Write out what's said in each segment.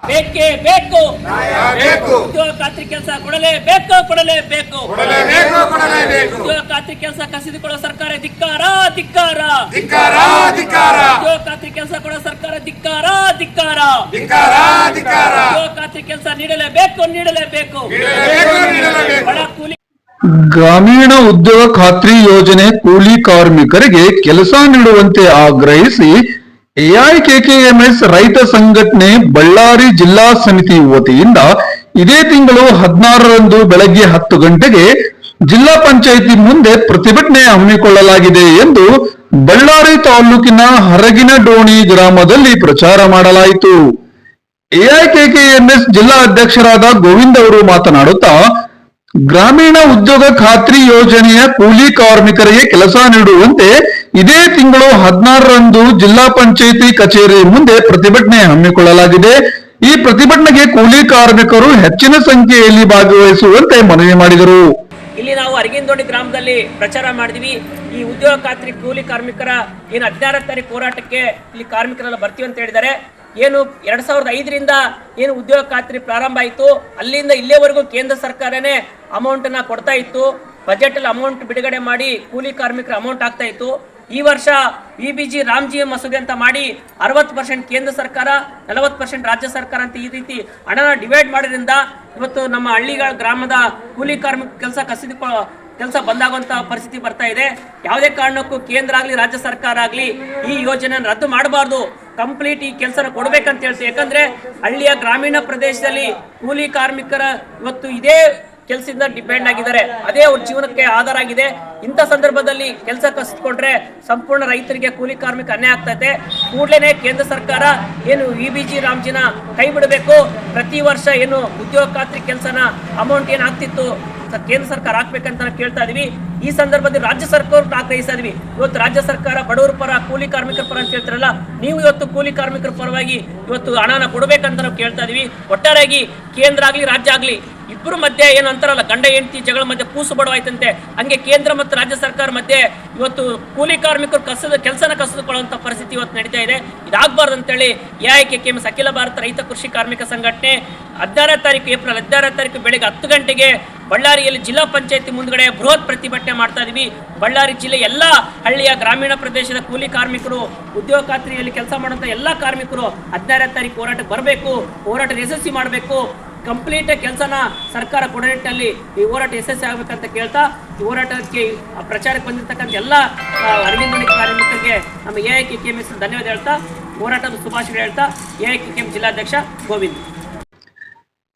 ಬೇಕೇ ಬೇಕು ಉದ್ಯೋಗ ಖಾತ್ರಿ ಕೆಲಸ ಕೊಡಲೇಬೇಕು ಉದ್ಯೋಗ ಖಾತ್ರಿ ಕೆಲಸ ಕಸಿದುಕೊಳ್ಳೋ ಸರ್ಕಾರ ಧಿಕ್ಕಾರ ಉದ್ಯೋಗ ಖಾತ್ರಿ ಕೆಲಸ ಕೊಡೋ ಸರ್ಕಾರ ಧಿಕ್ಕಾರ ಉದ್ಯೋಗ ಖಾತ್ರಿ ಕೆಲಸ ನೀಡಲೇಬೇಕು ಬಡ ಕೂಲಿ ಗ್ರಾಮೀಣ ಉದ್ಯೋಗ ಖಾತ್ರಿ ಯೋಜನೆ ಕೂಲಿ ಕಾರ್ಮಿಕರಿಗೆ ಕೆಲಸ ನೀಡುವಂತೆ ಆಗ್ರಹಿಸಿ ಎಐಕೆಕೆಎಂಎಸ್ ರೈತ ಸಂಘಟನೆ ಬಳ್ಳಾರಿ ಜಿಲ್ಲಾ ಸಮಿತಿ ವತಿಯಿಂದ ಇದೇ ತಿಂಗಳು 16ರಂದು ಬೆಳಗ್ಗೆ 10 ಗಂಟೆಗೆ ಜಿಲ್ಲಾ ಪಂಚಾಯಿತಿ ಮುಂದೆ ಪ್ರತಿಭಟನೆ ಹಮ್ಮಿಕೊಳ್ಳಲಾಗಿದೆ ಎಂದು ಬಳ್ಳಾರಿ ತಾಲೂಕಿನ ಹರಗಿನಡೋಣಿ ಗ್ರಾಮದಲ್ಲಿ ಪ್ರಚಾರ ಮಾಡಲಾಯಿತು. ಎಐಕೆಕೆಎಂಎಸ್ ಜಿಲ್ಲಾ ಅಧ್ಯಕ್ಷರಾದ ಗೋವಿಂದ್ ಅವರು ಮಾತನಾಡುತ್ತಾ, ಗ್ರಾಮೀಣ ಉದ್ಯೋಗ ಖಾತ್ರಿ ಯೋಜನೆಯ ಕೂಲಿ ಕಾರ್ಮಿಕರಿಗೆ ಕೆಲಸ ನೀಡುವಂತೆ ಇದೇ ತಿಂಗಳು 16ರಂದು ಜಿಲ್ಲಾ ಪಂಚಾಯಿತಿ ಕಚೇರಿ ಮುಂದೆ ಪ್ರತಿಭಟನೆ ಹಮ್ಮಿಕೊಳ್ಳಲಾಗಿದೆ. ಈ ಪ್ರತಿಭಟನೆಗೆ ಕೂಲಿ ಕಾರ್ಮಿಕರು ಹೆಚ್ಚಿನ ಸಂಖ್ಯೆಯಲ್ಲಿ ಭಾಗವಹಿಸುವಂತೆ ಮನವಿ ಮಾಡಿದರು. ಇಲ್ಲಿ ನಾವು ಅರಗಿನಡೋಣಿ ಗ್ರಾಮದಲ್ಲಿ ಪ್ರಚಾರ ಮಾಡಿದ್ವಿ. ಈ ಉದ್ಯೋಗ ಖಾತ್ರಿ ಕೂಲಿ ಕಾರ್ಮಿಕರ ಏನು 16ನೇ ತಾರೀಕು ಹೋರಾಟಕ್ಕೆ ಇಲ್ಲಿ ಕಾರ್ಮಿಕರೆಲ್ಲ ಬರ್ತೀವಿ ಅಂತ ಹೇಳಿದ್ದಾರೆ. ಏನು 2005ರಿಂದ ಏನು ಉದ್ಯೋಗ ಖಾತ್ರಿ ಪ್ರಾರಂಭ ಆಯಿತು, ಅಲ್ಲಿಂದ ಇಲ್ಲಿಯವರೆಗೂ ಕೇಂದ್ರ ಸರ್ಕಾರನೇ ಅಮೌಂಟನ್ನು ಕೊಡ್ತಾ ಇತ್ತು. ಬಜೆಟಲ್ಲಿ ಅಮೌಂಟ್ ಬಿಡುಗಡೆ ಮಾಡಿ ಕೂಲಿ ಕಾರ್ಮಿಕರ ಅಮೌಂಟ್ ಆಗ್ತಾ ಇತ್ತು. ಈ ವರ್ಷ ವಿಬಿಜಿ ರಾಮ್ಜಿ ಮಸೂದೆ ಅಂತ ಮಾಡಿ 60% ಕೇಂದ್ರ ಸರ್ಕಾರ 40% ರಾಜ್ಯ ಸರ್ಕಾರ ಅಂತ ಈ ರೀತಿ ಹಣನ ಡಿವೈಡ್ ಮಾಡೋದ್ರಿಂದ ಇವತ್ತು ನಮ್ಮ ಹಳ್ಳಿಗಳ ಗ್ರಾಮದ ಕೂಲಿ ಕಾರ್ಮಿಕ ಕೆಲಸ ಬಂದಾಗುವಂತ ಪರಿಸ್ಥಿತಿ ಬರ್ತಾ ಇದೆ. ಯಾವುದೇ ಕಾರಣಕ್ಕೂ ಕೇಂದ್ರ ಆಗಲಿ ರಾಜ್ಯ ಸರ್ಕಾರ ಆಗಲಿ ಈ ಯೋಜನೆಯನ್ನು ರದ್ದು ಮಾಡಬಾರ್ದು, ಕಂಪ್ಲೀಟ್ ಈ ಕೆಲಸನ ಕೊಡ್ಬೇಕಂತ ಹೇಳ್ತೀವಿ. ಯಾಕಂದ್ರೆ ಹಳ್ಳಿಯ ಗ್ರಾಮೀಣ ಪ್ರದೇಶದಲ್ಲಿ ಕೂಲಿ ಕಾರ್ಮಿಕರ ಇವತ್ತು ಇದೇ ಕೆಲಸದಿಂದ ಡಿಪೆಂಡ್ ಆಗಿದ್ದಾರೆ, ಅದೇ ಅವ್ರ ಜೀವನಕ್ಕೆ ಆಧಾರ ಆಗಿದೆ. ಇಂಥ ಸಂದರ್ಭದಲ್ಲಿ ಕೆಲಸ ಕಸಿದುಕೊಂಡ್ರೆ ಸಂಪೂರ್ಣ ರೈತರಿಗೆ ಕೂಲಿ ಕಾರ್ಮಿಕ ಅನ್ಯಾಯ ಆಗ್ತದೆ. ಕೂಡಲೇ ಕೇಂದ್ರ ಸರ್ಕಾರ ಏನು ವಿಬಿಜಿ ರಾಮ್ಜಿನ ಕೈ ಬಿಡಬೇಕು. ಪ್ರತಿ ವರ್ಷ ಏನು ಉದ್ಯೋಗ ಖಾತ್ರಿ ಕೆಲಸನ ಅಮೌಂಟ್ ಏನು ಆಗ್ತಿತ್ತು ಕೇಂದ್ರ ಸರ್ಕಾರ ಹಾಕ್ಬೇಕಂತ ಕೇಳ್ತಾ ಇದೀವಿ. ಈ ಸಂದರ್ಭದಲ್ಲಿ ರಾಜ್ಯ ಸರ್ಕಾರಕ್ಕೆ ಆಗ್ರಹಿಸ್ತಾ ಇದೀವಿ. ಇವತ್ತು ರಾಜ್ಯ ಸರ್ಕಾರ ಬಡವರ ಪರ ಕೂಲಿ ಕಾರ್ಮಿಕರ ಪರ ಅಂತ ಹೇಳ್ತಾರಲ್ಲ, ನೀವು ಇವತ್ತು ಕೂಲಿ ಕಾರ್ಮಿಕರ ಪರವಾಗಿ ಇವತ್ತು ಹಣನ ಕೊಡಬೇಕಂತ ನಾವು ಕೇಳ್ತಾ ಇದೀವಿ. ಒಟ್ಟಾರೆಯಾಗಿ ಕೇಂದ್ರ ಆಗಲಿ ರಾಜ್ಯ ಆಗಲಿ ಇಬ್ಬರು ಮಧ್ಯೆ ಏನು ಅಂತಾರಲ್ಲ, ಗಂಡ ಹೆಂಡತಿ ಜಗಳ ಮಧ್ಯೆ ಕೂಸು ಬಡವಾಯ್ತಂತೆ, ಹಂಗೆ ಕೇಂದ್ರ ಮತ್ತು ರಾಜ್ಯ ಸರ್ಕಾರ ಮಧ್ಯೆ ಇವತ್ತು ಕೂಲಿ ಕಾರ್ಮಿಕರು ಕೆಲಸನ ಕಸಿದುಕೊಳ್ಳುವಂಥ ಪರಿಸ್ಥಿತಿ ಇವತ್ತು ನಡೀತಾ ಇದೆ. ಇದಾಗಬಾರ್ದು ಅಂತೇಳಿ ಎಐಕೆಕೆಎಂಎಸ್ ಅಖಿಲ ಭಾರತ ರೈತ ಕೃಷಿ ಕಾರ್ಮಿಕ ಸಂಘಟನೆ 16ನೇ ತಾರೀಕು ಏಪ್ರಿಲ್ 16ನೇ ತಾರೀಕು ಬೆಳಗ್ಗೆ 10 ಗಂಟೆಗೆ ಬಳ್ಳಾರಿಯಲ್ಲಿ ಜಿಲ್ಲಾ ಪಂಚಾಯತಿ ಮುಂದ್ಗಡೆ ಬೃಹತ್ ಪ್ರತಿಭಟನೆ ಮಾಡ್ತಾ ಇದೀವಿ. ಬಳ್ಳಾರಿ ಜಿಲ್ಲೆ ಎಲ್ಲ ಹಳ್ಳಿಯ ಗ್ರಾಮೀಣ ಪ್ರದೇಶದ ಕೂಲಿ ಕಾರ್ಮಿಕರು, ಉದ್ಯೋಗ ಖಾತ್ರಿಯಲ್ಲಿ ಕೆಲಸ ಮಾಡುವಂಥ ಎಲ್ಲ ಕಾರ್ಮಿಕರು 16ನೇ ತಾರೀಕು ಹೋರಾಟಕ್ಕೆ ಬರಬೇಕು, ಹೋರಾಟ ಯಶಸ್ವಿ ಮಾಡಬೇಕು. ಕಂಪ್ಲೀಟ್ ಕೆಲಸನ ಸರ್ಕಾರ ಕೊಡೋ ನಿಟ್ಟಿನಲ್ಲಿ ಈ ಹೋರಾಟ ಯಶಸ್ವಿ ಆಗಬೇಕಂತ ಕೇಳ್ತಾ, ಈ ಹೋರಾಟಕ್ಕೆ ಪ್ರಚಾರಕ್ಕೆ ಬಂದಿರತಕ್ಕಂಥ ಎಲ್ಲ ಅರಗಿನಡೋಣಿ ಕಾರ್ಮಿಕರಿಗೆ ನಮ್ಮ ಎಐಕೆಕೆಎಂಎಸ್ ಧನ್ಯವಾದ ಹೇಳ್ತಾ, ಹೋರಾಟದ ಶುಭಾಶಯ ಹೇಳ್ತಾ, ಎಐಕೆಕೆಎಂ ಜಿಲ್ಲಾಧ್ಯಕ್ಷ ಗೋವಿಂದ್.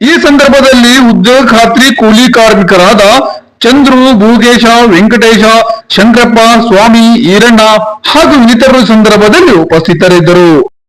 ಈ ಸಂದರ್ಭದಲ್ಲಿ ಉದ್ಯೋಗ ಖಾತ್ರಿ ಕೂಲಿ ಕಾರ್ಮಿಕರಾದ ಚಂದ್ರು, ಭೂಗೇಶ, ವೆಂಕಟೇಶ, ಶಂಕರಪ್ಪ, ಸ್ವಾಮಿ, ಈರಣ್ಣ ಹಾಗೂ ಇನ್ನಿತರರು ಸಂದರ್ಭದಲ್ಲಿ ಉಪಸ್ಥಿತರಿದ್ದರು.